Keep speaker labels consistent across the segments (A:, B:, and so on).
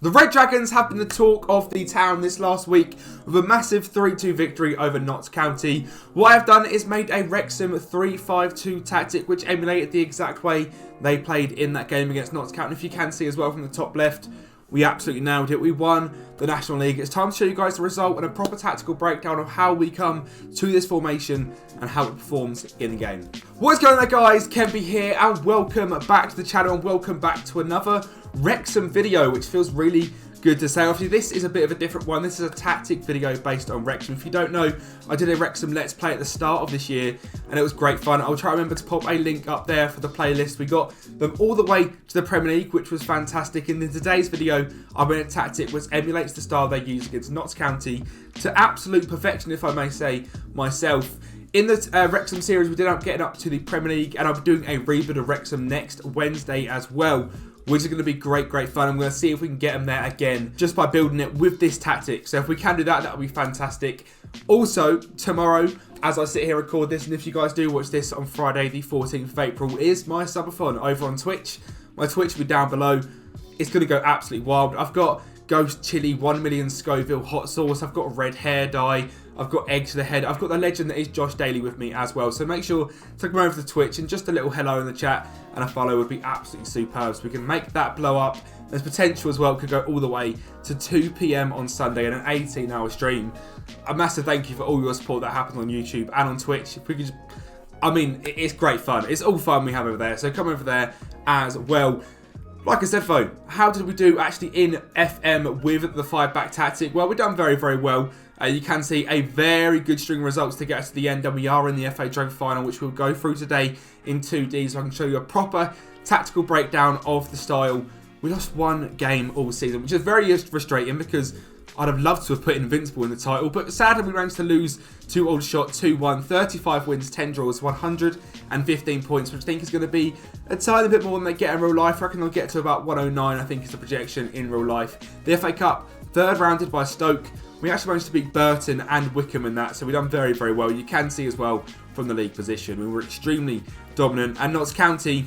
A: The Red Dragons have been the talk of the town this last week with a massive 3-2 victory over Notts County. What I've done is made a Wrexham 3-5-2 tactic which emulated the exact way they played in that game against Notts County. If you can see as well from the top left, we absolutely nailed it. We won the National League. It's time to show you guys the result and a proper tactical breakdown of how we come to this formation and how it performs in the game. What is going on there, guys? Kempy here and welcome back to the channel and welcome back to another Wrexham video, which feels really good to say. Obviously, this is a bit of a different one. This is a tactic video based on Wrexham. If you don't know, I did a Wrexham Let's Play at the start of this year, and it was great fun. I'll try to remember to pop a link up there for the playlist. We got them all the way to the Premier League, which was fantastic. And in today's video, I made a tactic which emulates the style they used against Notts County to absolute perfection, if I may say myself. In the Wrexham series, we did end up getting up to the Premier League, and I'll be doing a reboot of Wrexham next Wednesday as well, which is going to be great fun. I'm going to see if we can get them there again just by building it with this tactic. So if we can do that, that'll be fantastic. Also, tomorrow, as I sit here and record this, and if you guys do watch this on Friday, the 14th of April, is my subathon over on Twitch. My Twitch will be down below. It's going to go absolutely wild. I've got Ghost Chili, 1 million Scoville hot sauce. I've got red hair dye. I've got egg to the head. I've got the legend that is Josh Daly with me as well. So make sure to come over to Twitch and just a little hello in the chat and a follow would be absolutely superb. So we can make that blow up. There's potential as well. It could go all the way to 2 PM on Sunday and an 18-hour stream. A massive thank you for all your support that happens on YouTube and on Twitch. If we could just, I mean, it's great fun. It's all fun we have over there. So come over there as well. Like I said though, how did we do actually in FM with the 5-back tactic? Well, we've done very well. You can see a very good string of results to get us to the end, and we are in the FA Trophy final, which we'll go through today in 2D, so I can show you a proper tactical breakdown of the style. We lost one game all season, which is very frustrating because I'd have loved to have put Invincible in the title, but sadly we managed to lose to Aldershot 2-1, 35 wins, 10 draws, 115 points, which I think is going to be a tiny bit more than they get in real life. I reckon they'll get to about 109, I think is the projection in real life. The FA Cup, third rounded by Stoke. We actually managed to beat Burton and Wickham in that, so we've done very well. You can see as well from the league position, we were extremely dominant. And Notts County,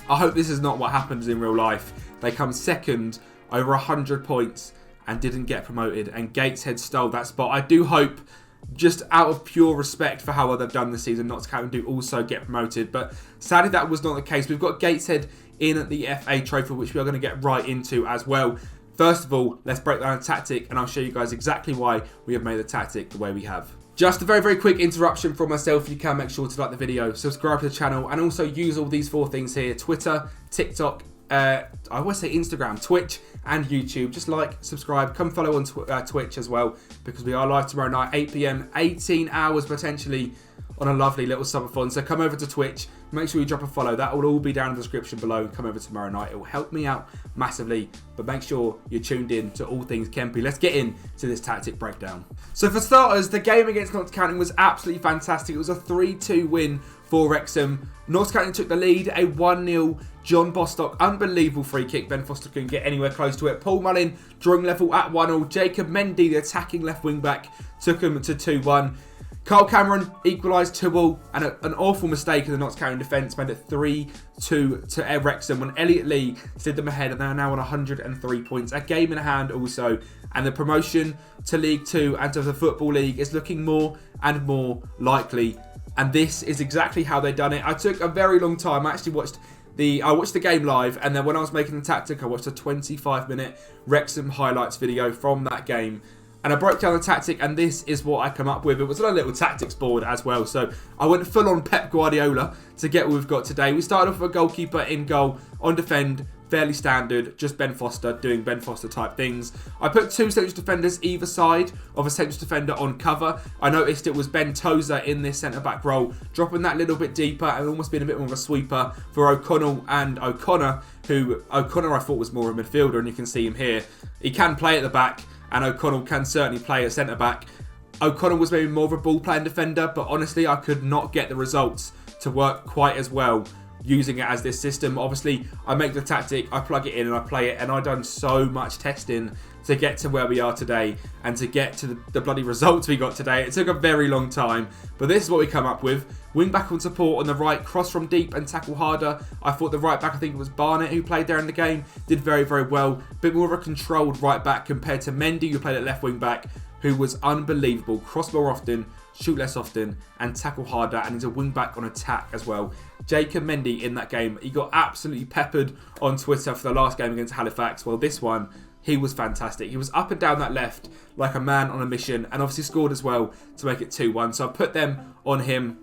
A: I hope this is not what happens in real life. They come second, over 100 points, and didn't get promoted, and Gateshead stole that spot. I do hope, just out of pure respect for how well they've done this season, Notts County do also get promoted, but sadly that was not the case. We've got Gateshead in the FA Trophy, which we are going to get right into as well. First of all, let's break down the tactic, and I'll show you guys exactly why we have made the tactic the way we have. Just a very quick interruption from myself. If you can, make sure to like the video, subscribe to the channel, and also use all these 4 things here: Twitter, TikTok, I always say Instagram, Twitch, and YouTube. Just like, subscribe, come follow on Twitch as well, because we are live tomorrow night, 8 PM, 18 hours potentially on a lovely little subathon. So come over to Twitch, make sure you drop a follow. That will all be down in the description below, and come over tomorrow night. It will help me out massively, but make sure you're tuned in to all things Kempy. Let's get into this tactic breakdown. So for starters, the game against Notts County was absolutely fantastic. It was a 3-2 win for Wrexham. Notts County took the lead, a 1-0 John Bostock, unbelievable free kick. Ben Foster couldn't get anywhere close to it. Paul Mullin drawing level at 1-0. Jacob Mendy, the attacking left wing back, took him to 2-1. Carl Cameron equalised 2-2, and an awful mistake in the Notts County defence made it 3-2 to Wrexham when Elliot Lee slid them ahead, and they are now on 103 points. A game in hand also, and the promotion to League 2 and to the Football League is looking more and more likely, and this is exactly how they've done it. I took a very long time. I actually watched the game live, and then when I was making the tactic, I watched a 25-minute Wrexham highlights video from that game. And I broke down the tactic, and this is what I come up with. It was on a little tactics board as well. So I went full on Pep Guardiola to get what we've got today. We started off with a goalkeeper in goal. On defend, fairly standard, just Ben Foster doing Ben Foster type things. I put 2 central defenders either side of a central defender on cover. I noticed it was Ben Tozer in this centre-back role, dropping that little bit deeper and almost being a bit more of a sweeper for O'Connell and O'Connor, who O'Connor I thought was more a midfielder, and you can see him here. He can play at the back, and O'Connell can certainly play at centre-back. O'Connell was maybe more of a ball-playing defender, but honestly, I could not get the results to work quite as well using it as this system. Obviously, I make the tactic, I plug it in and I play it, and I've done so much testing to get to where we are today and to get to the bloody results we got today. It took a very long time, but this is what we come up with. Wing back on support on the right, cross from deep and tackle harder. I thought the right back, I think it was Barnett who played there in the game, did very, very well. Bit more of a controlled right back compared to Mendy, who played at left wing back, who was unbelievable. Cross more often, shoot less often, and tackle harder, and he's a wing back on attack as well. Jacob Mendy in that game, he got absolutely peppered on Twitter for the last game against Halifax. Well, this one, he was fantastic. He was up and down that left like a man on a mission, and obviously scored as well to make it 2-1. So I put them on him.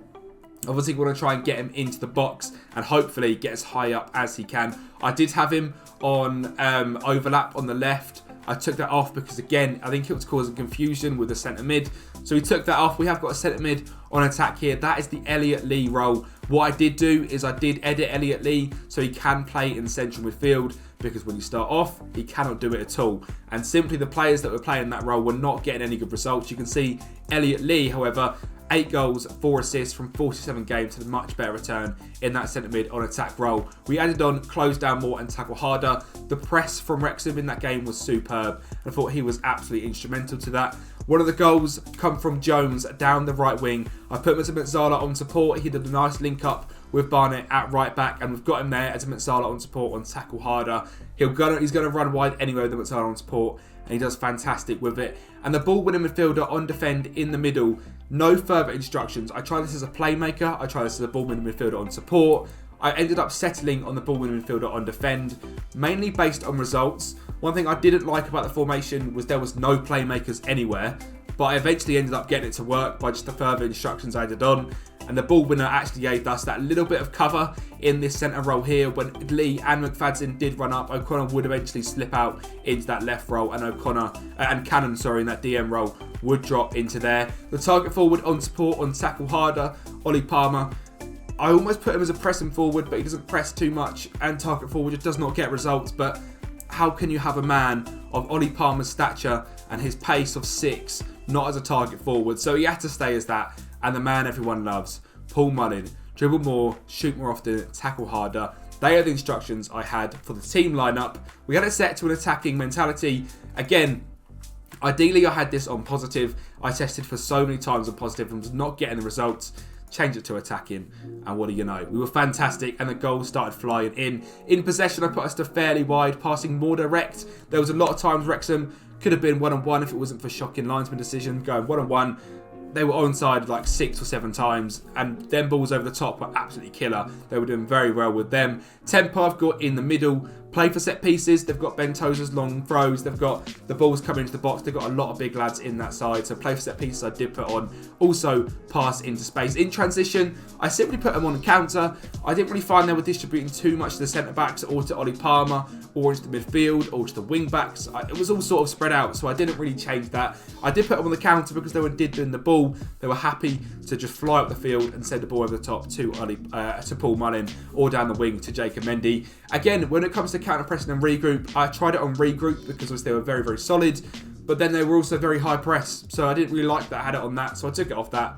A: Obviously, we want to try and get him into the box and hopefully get as high up as he can. I did have him on overlap on the left. I took that off because, again, I think it was causing confusion with the centre mid. So we took that off. We have got a centre mid on attack here. That is the Elliot Lee role. What I did do is I did edit Elliot Lee so he can play in central midfield, because when you start off, he cannot do it at all. And simply the players that were playing that role were not getting any good results. You can see Elliot Lee, however, 8 goals, 4 assists from 47 games, had a much better return in that centre mid on attack role. We added on close down more and tackle harder. The press from Wrexham in that game was superb. I thought he was absolutely instrumental to that. One of the goals come from Jones down the right wing. I put Mazzala on support. He did a nice link up with Barnett at right back, and we've got him there as Mazzala on support on tackle harder. He's going to run wide anyway with the Mazzala on support, and he does fantastic with it. And the ball winning midfielder on defend in the middle. No further instructions. I tried this as a playmaker. I tried this as a ball winning midfielder on support. I ended up settling on the ball winning midfielder on defend, mainly based on results. One thing I didn't like about the formation was there was no playmakers anywhere, but I eventually ended up getting it to work by just the further instructions I added on. And the ball winner actually gave us that little bit of cover in this centre role here. When Lee and McFadden did run up, O'Connor would eventually slip out into that left role, and Cannon, in that DM role would drop into there. The target forward on support on tackle harder, Ollie Palmer. I almost put him as a pressing forward, but he doesn't press too much, and target forward just does not get results. But how can you have a man of Ollie Palmer's stature and his pace of 6 not as a target forward? So he had to stay as that. And the man everyone loves, Paul Mullin. Dribble more, shoot more often, tackle harder. They are the instructions I had for the team lineup. We had it set to an attacking mentality. Again, ideally I had this on positive. I tested for so many times on positive and was not getting the results. Change it to attacking, and what do you know? We were fantastic, and the goals started flying in. In possession, I put us to fairly wide, passing more direct. There was a lot of times Wrexham could have been one-on-one if it wasn't for shocking linesman decision, going one-on-one. They were onside like 6 or 7 times, and them balls over the top were absolutely killer. They were doing very well with them. Tempo I've got in the middle. Play for set pieces. They've got Ben Tozer's long throws. They've got the balls coming into the box. They've got a lot of big lads in that side. So play for set pieces I did put on. Also pass into space. In transition, I simply put them on counter. I didn't really find they were distributing too much to the centre backs or to Ollie Palmer or into the midfield or to the wing backs. It was all sort of spread out, so I didn't really change that. I did put them on the counter because they did win the ball. They were happy to just fly up the field and send the ball over the top to Paul Mullin or down the wing to Jacob Mendy. Again, when it comes to counter pressing and regroup, I tried it on regroup because they were very, very solid, but then they were also very high press, so I didn't really like that. I had it on that, so I took it off that.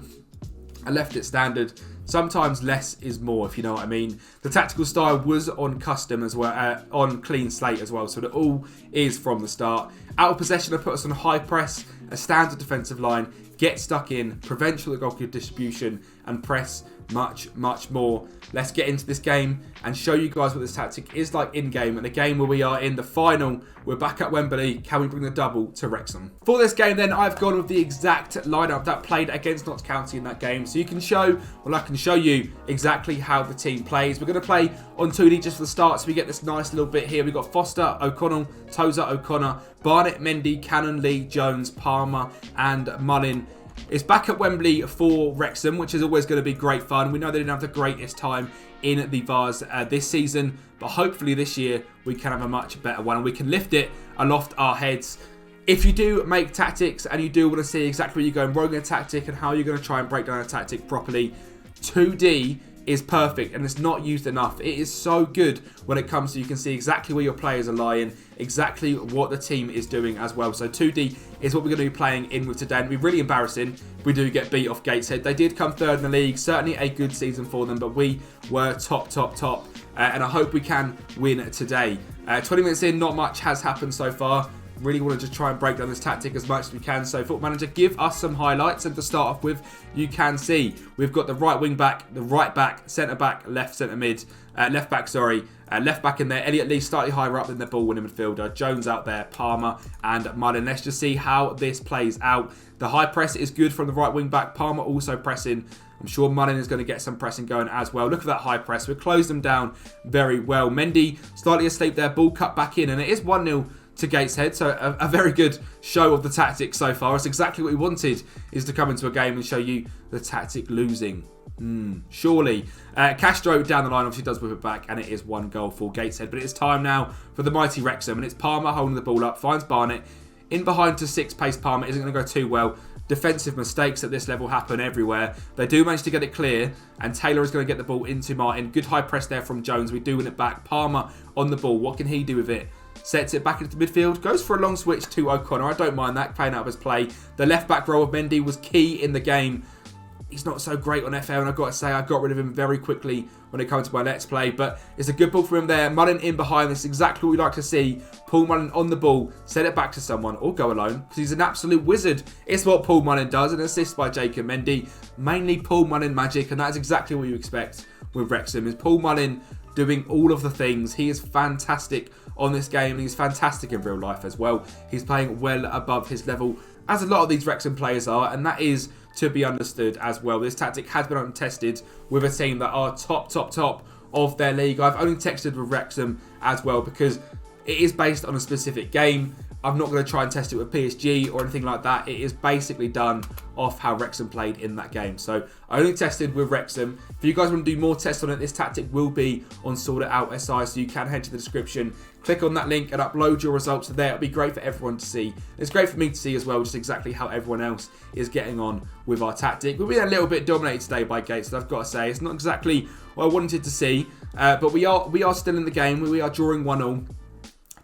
A: I left it standard. Sometimes less is more, if you know what I mean. The tactical style was on custom as well, on clean slate as well, so that all is from the start. Out of possession, I put us on high press, a standard defensive line, get stuck in, prevent the goal kick distribution, and press much, much more. Let's get into this game and show you guys what this tactic is like in-game. And the game where we are in the final, we're back at Wembley. Can we bring the double to Wrexham? For this game then, I've gone with the exact lineup that played against Notts County in that game. So you can I can show you exactly how the team plays. We're going to play on 2D just for the start, so we get this nice little bit here. We've got Foster, O'Connell, Tozer, O'Connor, Barnett, Mendy, Cannon, Lee, Jones, Palmer, and Mullin. It's back at Wembley for Wrexham, which is always going to be great fun. We know they didn't have the greatest time in the Vars this season, but hopefully this year we can have a much better one and we can lift it aloft our heads. If you do make tactics and you do want to see exactly where you're going wrong in a tactic and how you're going to try and break down a tactic properly, 2D is perfect and it's not used enough. It is so good when it comes to, you can see exactly where your players are lying, exactly what the team is doing as well. So 2D is what we're going to be playing in with today, and it'll be really embarrassing if we do get beat off Gateshead. They did come third in the league, certainly a good season for them, but we were top. And I hope we can win today. 20 minutes in, not much has happened so far. Really want to just try and break down this tactic as much as we can. So, Football Manager, give us some highlights. And to start off with, you can see we've got the right wing back, the right back, centre back, left centre mid, left back, left back in there. Elliot Lee slightly higher up than the ball winning midfielder. Jones out there, Palmer and Mullin. Let's just see how this plays out. The high press is good from the right wing back. Palmer also pressing. I'm sure Mullin is going to get some pressing going as well. Look at that high press. We've closed them down very well. Mendy slightly asleep there. Ball cut back in. And it is 1-0 to Gateshead. So a very good show of the tactics so far. It's exactly what we wanted, is to come into a game and show you the tactic losing. Surely. Castro down the line obviously does whip it back, and it is 1 goal for Gateshead. But it is time now for the mighty Wrexham. And it's Palmer holding the ball up. Finds Barnett. In behind to 6 pace. Palmer isn't going to go too well. Defensive mistakes at this level happen everywhere. They do manage to get it clear, and Taylor is going to get the ball into Martin. Good high press there from Jones. We do win it back. Palmer on the ball. What can he do with it? Sets it back into midfield. Goes for a long switch to O'Connor. I don't mind that. Playing out of his play. The left back role of Mendy was key in the game. He's not so great on FL, and I've got to say I got rid of him very quickly when it comes to my Let's Play. But it's a good ball for him there. Mullin in behind. This is exactly what we like to see. Paul Mullin on the ball. Set it back to someone or go alone, because he's an absolute wizard. It's what Paul Mullin does. An assist by Jacob Mendy. Mainly Paul Mullin magic, and that is exactly what you expect with Wrexham. Is Paul Mullin doing all of the things. He is fantastic on this game, and he's fantastic in real life as well. He's playing well above his level, as a lot of these Wrexham players are, and that is to be understood as well. This tactic has been untested with a team that are top of their league. I've only texted with Wrexham as well because it is based on a specific game. I'm not going to try and test it with PSG or anything like that. It is basically done off how Wrexham played in that game. So I only tested with Wrexham. If you guys want to do more tests on it, this tactic will be on Sort It Out SI, so you can head to the description, click on that link and upload your results there. It'll be great for everyone to see. It's great for me to see as well, just exactly how everyone else is getting on with our tactic. We've been a little bit dominated today by Gates, I've got to say. It's not exactly what I wanted to see, but we are still in the game. We are drawing 1-1.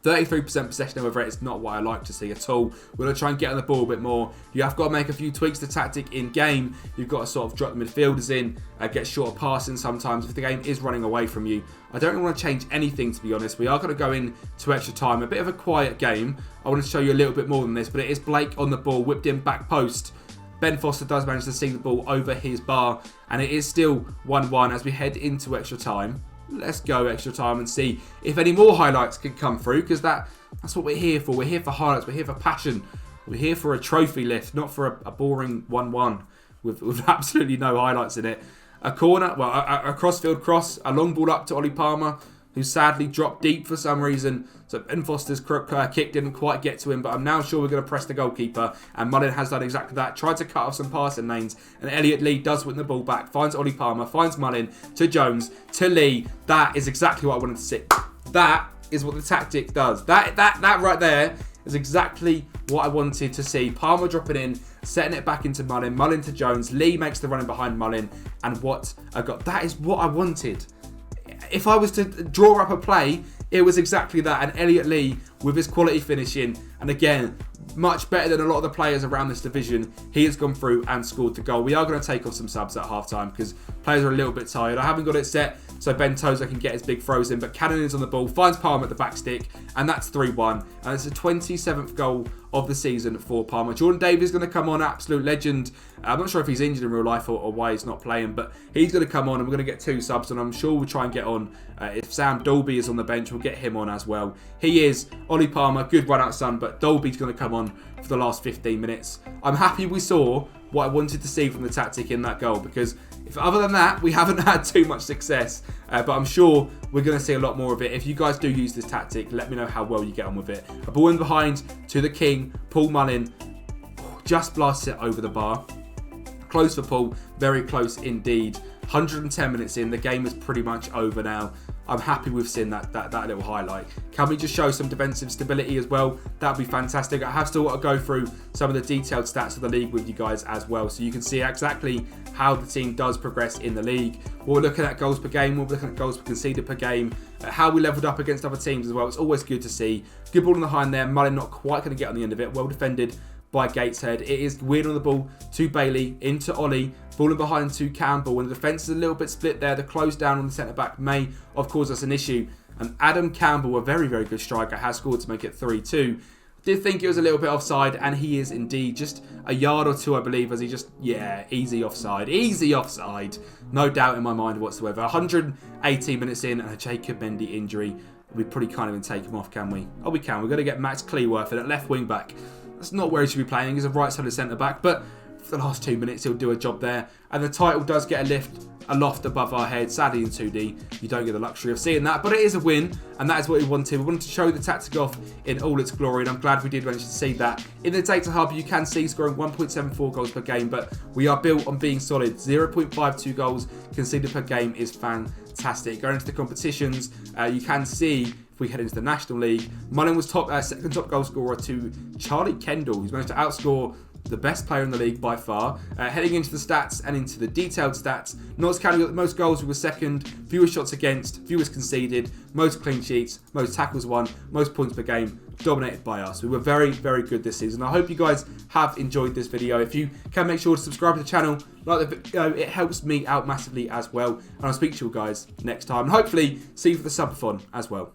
A: 33% possession, however, it's not what I like to see at all. We're going to try and get on the ball a bit more. You have got to make a few tweaks to tactic in game. You've got to sort of drop the midfielders in, get shorter passing sometimes if the game is running away from you. I don't want to change anything, to be honest. We are going to go in to extra time. A bit of a quiet game. I want to show you a little bit more than this, but it is Blake on the ball, whipped in back post. Ben Foster does manage to see the ball over his bar, and it is still 1-1 as we head into extra time. Let's go extra time and see if any more highlights can come through, because that's what we're here for. We're here for highlights. We're here for passion. We're here for a trophy lift, not for a boring 1-1 with absolutely no highlights in it. A corner, well, a crossfield cross, a long ball up to Ollie Palmer, who sadly dropped deep for some reason. So Ben Foster's kick didn't quite get to him, but I'm now sure we're going to press the goalkeeper. And Mullin has done exactly that. Tried to cut off some passing lanes. And Elliot Lee does win the ball back. Finds Ollie Palmer. Finds Mullin to Jones to Lee. That is exactly what I wanted to see. That is what the tactic does. That right there is exactly what I wanted to see. Palmer dropping in, setting it back into Mullin. Mullin to Jones. Lee makes the running behind Mullin. And what I got. That is what I wanted. If I was to draw up a play, it was exactly that. And Elliot Lee, with his quality finishing, and again, much better than a lot of the players around this division, he has gone through and scored the goal. We are going to take off some subs at half-time because players are a little bit tired. I haven't got it set so Ben Tozer can get his big throws in, but Cannon is on the ball, finds Palmer at the back stick, and that's 3-1. And it's the 27th goal of the season for Palmer. Jordan Davies is going to come on, absolute legend. I'm not sure if he's injured in real life or why he's not playing, but he's going to come on and we're going to get 2 subs, and I'm sure we'll try and get on. If Sam Dolby is on the bench, we'll get him on as well. He is Ollie Palmer, good run out son, but Dolby's going to come on for the last 15 minutes. I'm happy we saw what I wanted to see from the tactic in that goal, because if other than that, we haven't had too much success, but I'm sure we're going to see a lot more of it. If you guys do use this tactic, let me know how well you get on with it. A ball in behind to the king, Paul Mullin, just blasts it over the bar. Close for Paul, very close indeed. 110 minutes in, the game is pretty much over now. I'm happy with seeing that little highlight. Can we just show some defensive stability as well? That'd be fantastic. I have still got to go through some of the detailed stats of the league with you guys as well, so you can see exactly how the team does progress in the league. We're looking at goals per game, we're looking at goals conceded per game, how we levelled up against other teams as well. It's always good to see. Good ball in the hind there. Mullin not quite going to get on the end of it. Well defended by Gateshead. It is weird on the ball to Bailey, into Ollie, falling behind to Campbell, and the defence is a little bit split there. The close down on the centre-back may, of course, that's an issue. And Adam Campbell, a very, very good striker, has scored to make it 3-2. Did think it was a little bit offside, and he is indeed just a yard or two, I believe, as he just, yeah, easy offside. Easy offside. No doubt in my mind whatsoever. 118 minutes in, and a Jacob Mendy injury. We probably can't even take him off, can we? Oh, we can. We're going to get Max Cleworth in at left wing back. That's not where he should be playing. He's a right-sided centre-back, but for the last 2 minutes, he'll do a job there. And the title does get a loft above our head. Sadly, in 2D, you don't get the luxury of seeing that, but it is a win, and that is what we wanted. We wanted to show the tactic off in all its glory, and I'm glad we did manage to see that. In the data hub, you can see scoring 1.74 goals per game, but we are built on being solid. 0.52 goals conceded per game is fantastic. Going into the competitions, you can see, if we head into the National League, Mullen was second top goal scorer to Charlie Kendall, who's managed to outscore the best player in the league by far. Heading into the stats and into the detailed stats, Notts County got the most goals, we were second, fewest shots against, fewest conceded, most clean sheets, most tackles won, most points per game, dominated by us. We were very, very good this season. I hope you guys have enjoyed this video. If you can, make sure to subscribe to the channel, like the video, it helps me out massively as well. And I'll speak to you guys next time, and hopefully see you for the subathon as well.